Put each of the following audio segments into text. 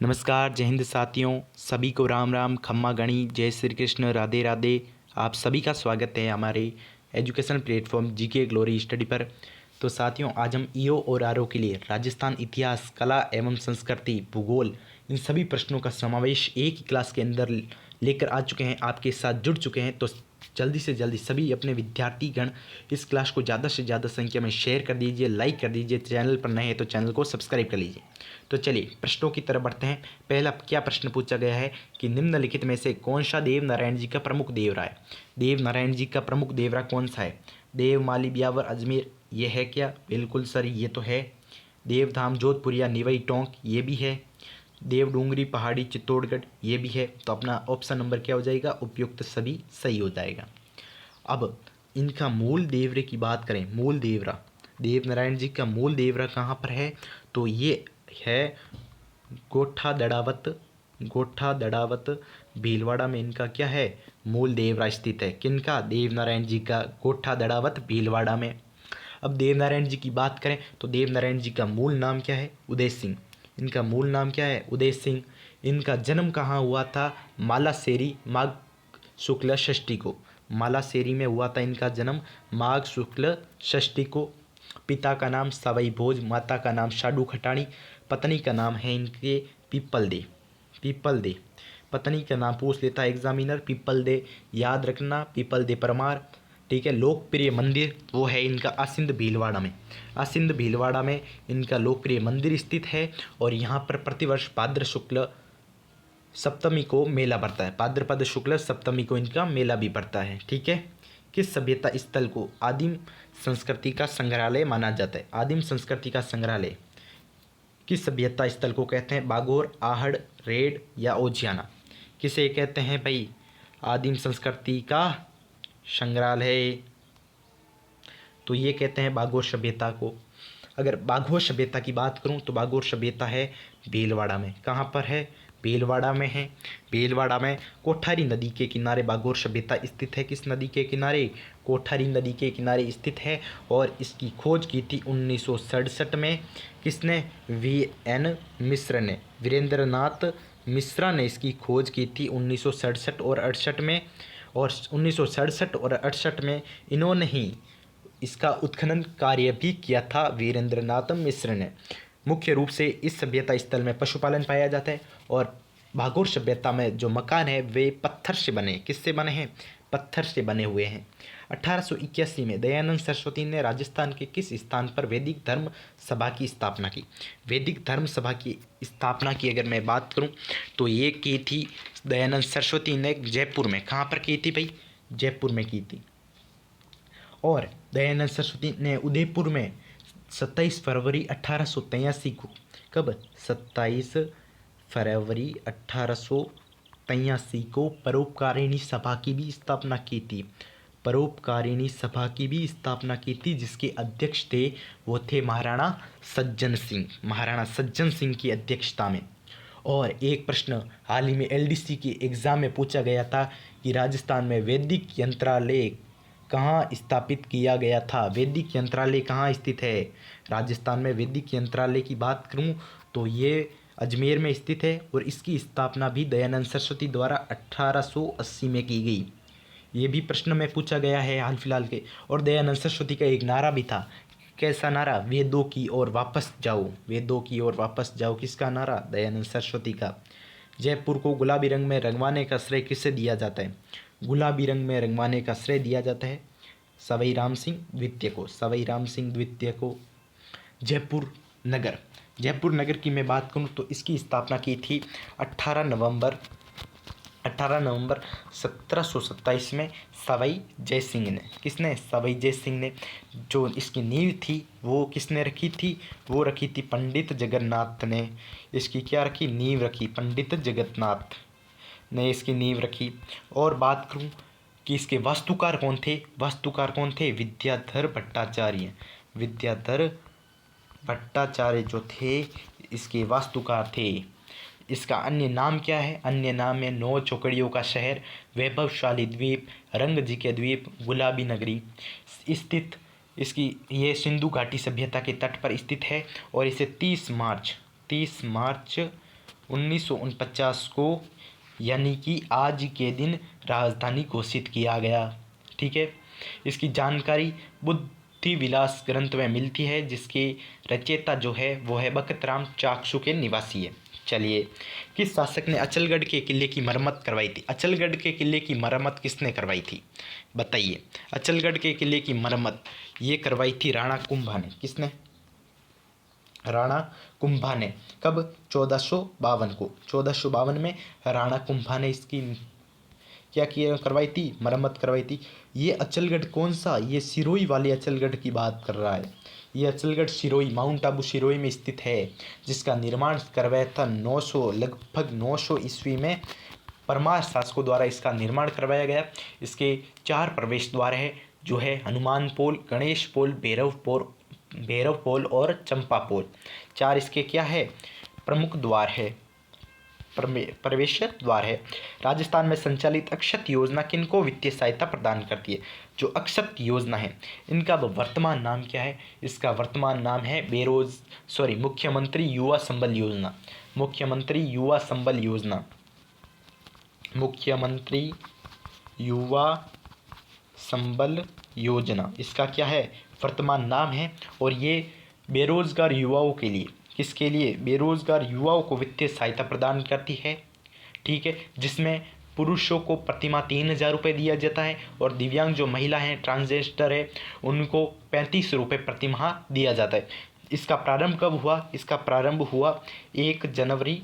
नमस्कार, जय हिंद साथियों। सभी को राम राम, खम्मा गणी, जय श्री कृष्ण, राधे राधे। आप सभी का स्वागत है हमारे education platform GK glory study पर। तो साथियों, आज हम ईओ और आरओ के लिए राजस्थान इतिहास, कला एवं संस्कृति, भूगोल, इन सभी प्रश्नों का समावेश एक ही क्लास के अंदर लेकर आ चुके हैं, आपके साथ जुड़ चुके हैं। तो जल्दी से जल्दी सभी अपने विद्यार्थीगण इस क्लास को ज़्यादा से ज़्यादा संख्या में शेयर कर दीजिए, लाइक कर दीजिए। चैनल पर नए हैं तो चैनल को सब्सक्राइब कर लीजिए। तो चलिए प्रश्नों की तरफ बढ़ते हैं। पहला क्या प्रश्न पूछा गया है कि निम्नलिखित में से कौन सा देव नारायण जी का प्रमुख देवरा है। देव नारायण जी का प्रमुख देवरा कौन सा है? देव माली ब्यावर अजमेर, ये है क्या? बिल्कुल सर, ये तो है। देवधाम जोधपुरिया निवई टोंक, ये भी है। देव डूंगरी पहाड़ी चित्तौड़गढ़, ये भी है। तो अपना ऑप्शन नंबर क्या हो जाएगा? उपयुक्त सभी सही हो जाएगा। अब इनका मूल देवरे की बात करें, मूल देवरा देव नारायण जी का मूल देवरा कहाँ पर है? तो ये है गोठा दड़ावत भीलवाड़ा में इनका क्या है? मूल देवरा स्थित है। किनका? देव नारायण जी का गोठा दड़ावत भीलवाड़ा में। अब देव नारायण जी की बात करें तो देव नारायण जी का मूल नाम क्या है? उदय सिंह। इनका मूल नाम क्या है? उदय सिंह। इनका जन्म कहाँ हुआ था? मालासेरी, माघ शुक्ल षष्ठी को। मालासेरी में हुआ था इनका जन्म माघ शुक्ल षष्ठी को। पिता का नाम सवाई भोज, माता का नाम साडू खटाणी, पत्नी का नाम है इनके पीपल दे। पत्नी का नाम पूछ लेता है एग्जामिनर, पीपल दे, याद रखना, पीपल दे परमार। ठीक है। लोकप्रिय मंदिर वो है इनका आसिंद भीलवाड़ा में इनका लोकप्रिय मंदिर स्थित है। और यहाँ पर प्रतिवर्ष भाद्र शुक्ल सप्तमी को मेला बढ़ता है। भाद्रपद शुक्ल सप्तमी को इनका मेला भी बढ़ता है। ठीक है। किस सभ्यता स्थल को आदिम संस्कृति का संग्रहालय माना जाता है? आदिम संस्कृति का संग्रहालय किस सभ्यता स्थल को कहते हैं? बागोर, आहड़, रेड या ओजियाना? किसे कहते हैं भाई आदिम संस्कृति का संग्रहालय? तो ये कहते हैं बागोर सभ्यता को। अगर बागोर सभ्यता की बात करूं तो बागोर सभ्यता है भीलवाड़ा में। कहाँ पर है? भीलवाड़ा में है। भीलवाड़ा में कोठारी नदी के किनारे बागोर सभ्यता स्थित है। किस नदी के किनारे? कोठारी नदी के किनारे स्थित है। और इसकी खोज की थी 1967 में। किसने? VN मिश्र ने, वीरेंद्रनाथ मिश्रा ने इसकी खोज की थी 1967 और 68 में। और 1967 और 68 में इन्होंने ही इसका उत्खनन कार्य भी किया था वीरेंद्रनाथ मिश्र ने। मुख्य रूप से इस सभ्यता स्थल में पशुपालन पाया जाता है। और भागोर सभ्यता में जो मकान है वे पत्थर से बने। किससे बने हैं? पत्थर से बने हुए हैं। 1881 में दयानंद सरस्वती ने राजस्थान के किस स्थान पर वैदिक धर्म सभा की स्थापना की? वैदिक धर्म सभा की स्थापना की अगर मैं बात करूं तो ये की थी दयानंद सरस्वती ने जयपुर में। कहाँ पर की थी भाई? जयपुर में की थी। और दयानंद सरस्वती ने उदयपुर में 27 फरवरी 1883 को, कब? 27 फरवरी 1883 को परोपकारिणी सभा की भी स्थापना की थी। परोपकारिणी सभा की भी स्थापना की थी, जिसके अध्यक्ष थे वो थे महाराणा सज्जन सिंह की अध्यक्षता में। और एक प्रश्न हाल ही में LDC के एग्ज़ाम में पूछा गया था कि राजस्थान में वैदिक यंत्रालय कहाँ स्थापित किया गया था? वैदिक यंत्रालय कहाँ स्थित है? राजस्थान में वैदिक यंत्रालय की बात करूँ तो ये अजमेर में स्थित है। और इसकी स्थापना भी दयानंद सरस्वती द्वारा 1880 में की गई। ये भी प्रश्न में पूछा गया है हाल फिलहाल के। और दयानंद सरस्वती का एक नारा भी था। कैसा नारा? वेदों की ओर वापस जाओ, वेदों की ओर वापस जाओ। किसका नारा? दयानंद सरस्वती का। जयपुर को गुलाबी रंग में रंगवाने का श्रेय किससे दिया जाता है? गुलाबी रंग में रंगवाने का श्रेय दिया जाता है सवाई राम सिंह द्वितीय को। जयपुर नगर की मैं बात करूं तो इसकी स्थापना की थी 18 नवंबर 1727 में सवाई जय सिंह ने। किसने? सवाई जय सिंह ने। जो इसकी नींव थी वो किसने रखी थी? वो रखी थी पंडित जगन्नाथ ने। इसकी क्या रखी? नींव रखी। पंडित जगन्नाथ ने इसकी नींव रखी। और बात करूं कि इसके वास्तुकार कौन थे? विद्याधर भट्टाचार्य जो थे इसके वास्तुकार थे। इसका अन्य नाम क्या है? अन्य नाम है 9 चौकड़ियों का शहर, वैभवशाली द्वीप, रंग जी के द्वीप, गुलाबी नगरी। स्थित इसकी ये सिंधु घाटी सभ्यता के तट पर स्थित है। और इसे 30 मार्च 1949 को, यानी कि आज के दिन राजधानी घोषित किया गया। ठीक है, इसकी जानकारी बुद्धि विलास ग्रंथ में मिलती है, जिसके रचयिता जो है वो है बखत राम चाकसू के निवासी है। चलिए, किस शासक ने अचलगढ़ के किले की मरम्मत करवाई थी? अचलगढ़ के किले की मरम्मत किसने करवाई थी बताइए? अचलगढ़ के किले की मरम्मत ये करवाई थी राणा कुंभा ने। किसने? राणा कुंभा ने। कब? 1452 को। 1452 में राणा कुंभा ने इसकी क्या किया करवाई थी? मरम्मत करवाई थी। ये अचलगढ़ कौन सा? ये सिरोही वाले अचलगढ़ की बात कर रहा है। ये अचलगढ़ सिरोही, माउंट आबू सिरोही में स्थित है, जिसका निर्माण करवाया था लगभग 900 ईस्वी में परमार शासकों द्वारा इसका निर्माण करवाया गया। इसके 4 प्रवेश द्वार है, जो है हनुमान पोल, गणेश पोल, भैरव पोल और चंपा पोल। 4 इसके क्या है? प्रमुख द्वार है, प्रवेश द्वार है। राजस्थान में संचालित अक्षत योजना किनको वित्तीय सहायता प्रदान करती है? जो अक्षत योजना है, इनका वर्तमान नाम क्या है? इसका वर्तमान नाम है मुख्यमंत्री युवा संबल योजना। मुख्यमंत्री युवा संबल योजना। मुख्यमंत्री युवा संबल योजना इसका क्या है? वर्तमान नाम है। और ये बेरोजगार युवाओं के लिए, किसके लिए? बेरोजगार युवाओं को वित्तीय सहायता प्रदान करती है। ठीक है, जिसमें पुरुषों को प्रतिमाह 3000 रुपये दिया जाता है, और दिव्यांग जो महिला हैं, ट्रांसजेंडर है, उनको 35 रुपये प्रतिमाह दिया जाता है। इसका प्रारंभ कब हुआ? इसका प्रारंभ हुआ 1 जनवरी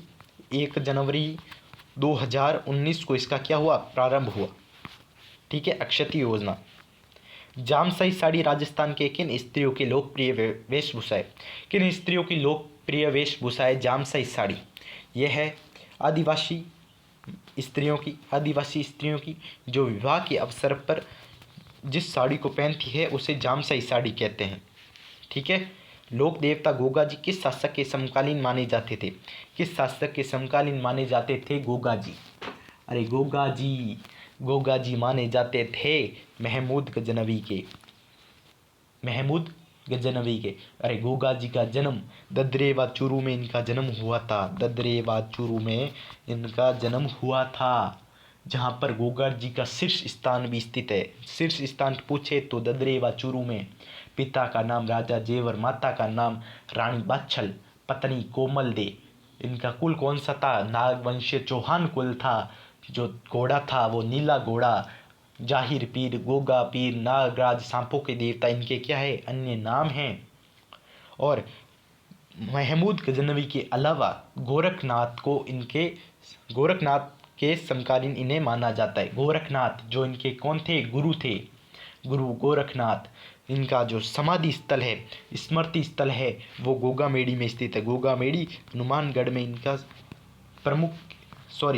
2019 को इसका क्या हुआ? प्रारंभ हुआ। ठीक है, अक्षत योजना। जामसाई साड़ी राजस्थान के किन स्त्रियों की लोकप्रिय वेशभूषा है? किन स्त्रियों की लोकप्रिय वेशभूषा है जामसाई साड़ी? यह है आदिवासी स्त्रियों की जो विवाह के अवसर पर जिस साड़ी को पहनती है उसे जामसाई साड़ी कहते हैं। ठीक है, लोक देवता गोगा जी किस शासक के समकालीन माने जाते थे? किस शासक के समकालीन माने जाते थे गोगा जी? अरे गोगा जी माने जाते थे महमूद गजनवी के। अरे गोगा जी का जन्म ददरेवा चूरू में इनका जन्म हुआ था। ददरेवा चूरू में इनका जन्म हुआ था, जहाँ पर गोगा जी का शीर्ष स्थान भी स्थित है। शीर्ष स्थान पूछे तो ददरेवा चूरू में। पिता का नाम राजा जेवर, माता का नाम रानी बाछल, पत्नी कोमल दे। इनका कुल कौन सा था? नागवंशीय चौहान कुल था। जो घोड़ा था वो नीला घोड़ा। जाहिर पीर, गोगा पीर, नागराज, सांपों के देवता इनके क्या है? अन्य नाम हैं। और महमूद गजनवी के अलावा गोरखनाथ के समकालीन इन्हें माना जाता है। गोरखनाथ जो इनके कौन थे? गुरु थे, गुरु गोरखनाथ। इनका जो समाधि स्थल है, स्मृति स्थल है, वो गोगामेड़ी में स्थित है। गोगामेड़ी हनुमानगढ़ में इनका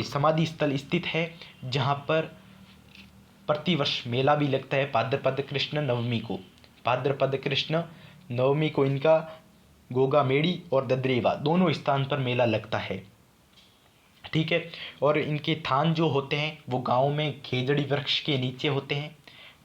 समाधि स्थल स्थित है, जहाँ पर प्रतिवर्ष मेला भी लगता है भाद्रपद कृष्ण नवमी को इनका गोगामेड़ी और ददरेवा दोनों स्थान पर मेला लगता है। ठीक है, और इनके थान जो होते हैं वो गांव में खेजड़ी वृक्ष के नीचे होते हैं।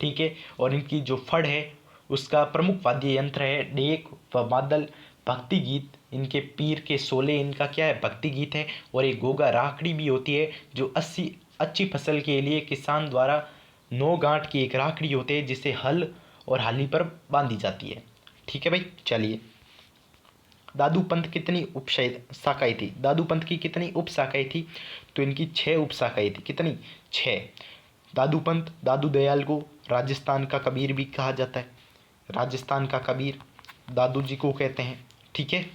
ठीक है, और इनकी जो फड़ है उसका प्रमुख वाद्य यंत्र है डेक व मादल। भक्ति गीत इनके पीर के सोले इनका क्या है? भक्ति गीत है। और एक गोगा राखड़ी भी होती है, जो अच्छी फसल के लिए किसान द्वारा 9 गांठ की एक राखड़ी होती है, जिसे हल और हाली पर बांधी जाती है। ठीक है भाई, चलिए। दादू पंथ कितनी उपशाखाएं थी? दादू पंथ की कितनी उपशाखाएं थी? तो इनकी 6 उपशाखाएं थी। कितनी? 6। दादू पंथ, दादू दयाल को राजस्थान का कबीर भी कहा जाता है। राजस्थान का कबीर दादू जी को कहते हैं। ठीक है,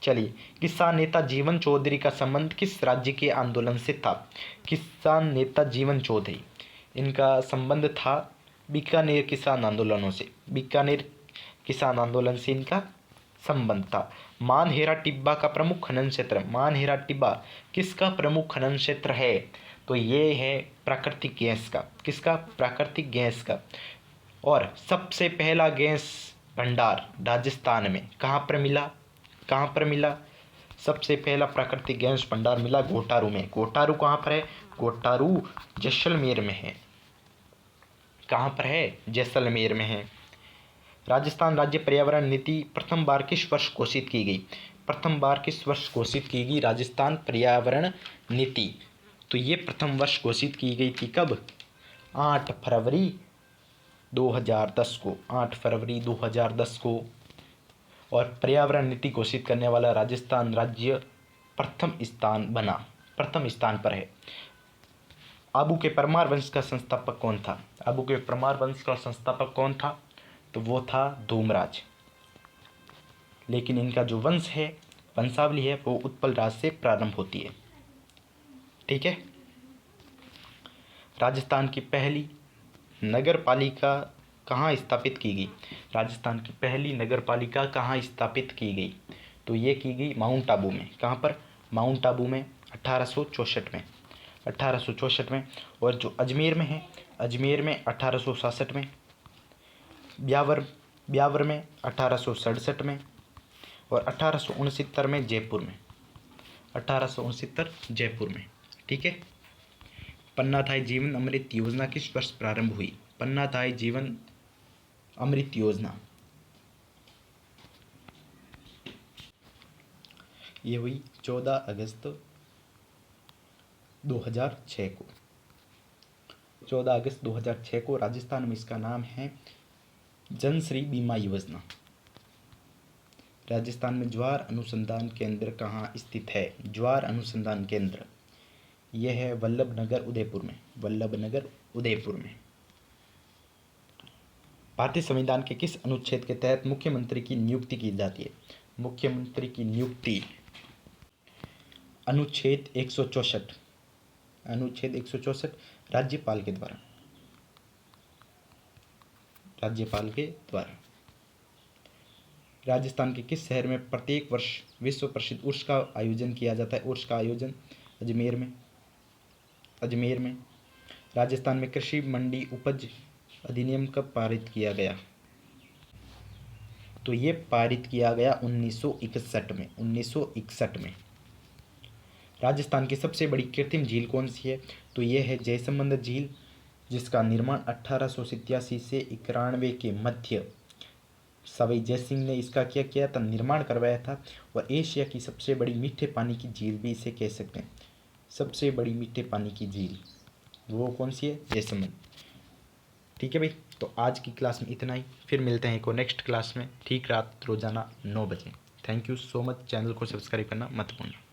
चलिए। किसान नेता जीवन चौधरी का संबंध किस राज्य के आंदोलन से था? किसान नेता जीवन चौधरी, इनका संबंध था बीकानेर किसान आंदोलनों से। बीकानेर किसान आंदोलन से इनका संबंध था। मानहेरा टिब्बा का प्रमुख खनन क्षेत्र। मानहेरा टिब्बा किसका प्रमुख खनन क्षेत्र है? तो ये है प्राकृतिक गैस का। किसका? प्राकृतिक गैस का। और सबसे पहला गैस भंडार राजस्थान में कहाँ पर मिला? सबसे पहला प्राकृतिक गैस भंडार मिला घोटारू में। घोटारू कहाँ पर है? घोटारू जैसलमेर में है। कहाँ पर है? जैसलमेर में है। राजस्थान राज्य पर्यावरण नीति प्रथम बार किस वर्ष घोषित की गई? प्रथम बार किस वर्ष घोषित की गई राजस्थान पर्यावरण नीति? तो ये प्रथम वर्ष घोषित की गई थी कब? 8 फरवरी 2010 को, 8 फरवरी 2010 को। और पर्यावरण नीति घोषित करने वाला राजस्थान राज्य प्रथम स्थान पर है। आबू के परमार वंश का संस्थापक कौन था? आबू के परमार वंश का संस्थापक कौन था? तो वो था धूमराज। लेकिन इनका जो वंश है, वंशावली है, वो उत्पल राज से प्रारंभ होती है। ठीक है। राजस्थान की पहली नगर पालिका कहाँ स्थापित की गई? राजस्थान की पहली नगर पालिका कहाँ स्थापित की गई? तो ये की गई माउंट आबू में। कहाँ पर? माउंट आबू में 1864 में, 1864 में। और जो अजमेर में है, अजमेर में 1866 में, ब्यावर में 1867 में, और 1869 में जयपुर में, 1869 जयपुर में। ठीक है। पन्नाथाई जीवन अमृत योजना किस वर्ष प्रारंभ हुई? पन्नाथाई जीवन अमृत योजना ये हुई 14 अगस्त 2006 को। 14 अगस्त 2006 को राजस्थान में इसका नाम है जनश्री बीमा योजना। राजस्थान में ज्वार अनुसंधान केंद्र कहाँ स्थित है? ज्वार अनुसंधान केंद्र यह है वल्लभनगर उदयपुर में, वल्लभनगर उदयपुर में। भारतीय संविधान के किस अनुच्छेद के तहत मुख्यमंत्री की नियुक्ति की जाती है? मुख्यमंत्री की नियुक्ति अनुच्छेद 164, अनुच्छेद 164 राज्यपाल के द्वारा, राज्यपाल के द्वारा। राजस्थान के किस शहर में प्रत्येक वर्ष विश्व प्रसिद्ध उर्स का आयोजन किया जाता है? उर्स का आयोजन अजमेर में, अजमेर में। राजस्थान में कृषि मंडी उपज अधिनियम कब पारित किया गया? तो ये पारित किया गया 1961 में, 1961 में। राजस्थान की सबसे बड़ी कृत्रिम झील कौन सी है? तो ये है जयसमंद झील, जिसका निर्माण 1887 से 91 के मध्य सवाई जयसिंह ने इसका क्या किया था? निर्माण करवाया था। और एशिया की सबसे बड़ी मीठे पानी की झील भी इसे कह सकते हैं। सबसे बड़ी मीठे पानी की झील वो कौन सी है? जयसमंद। ठीक है भाई, तो आज की क्लास में इतना ही। फिर मिलते हैं एक और नेक्स्ट क्लास में, ठीक रात रोजाना 9 बजे। Thank you so much. Channel को सब्सक्राइब करना मत भूलना।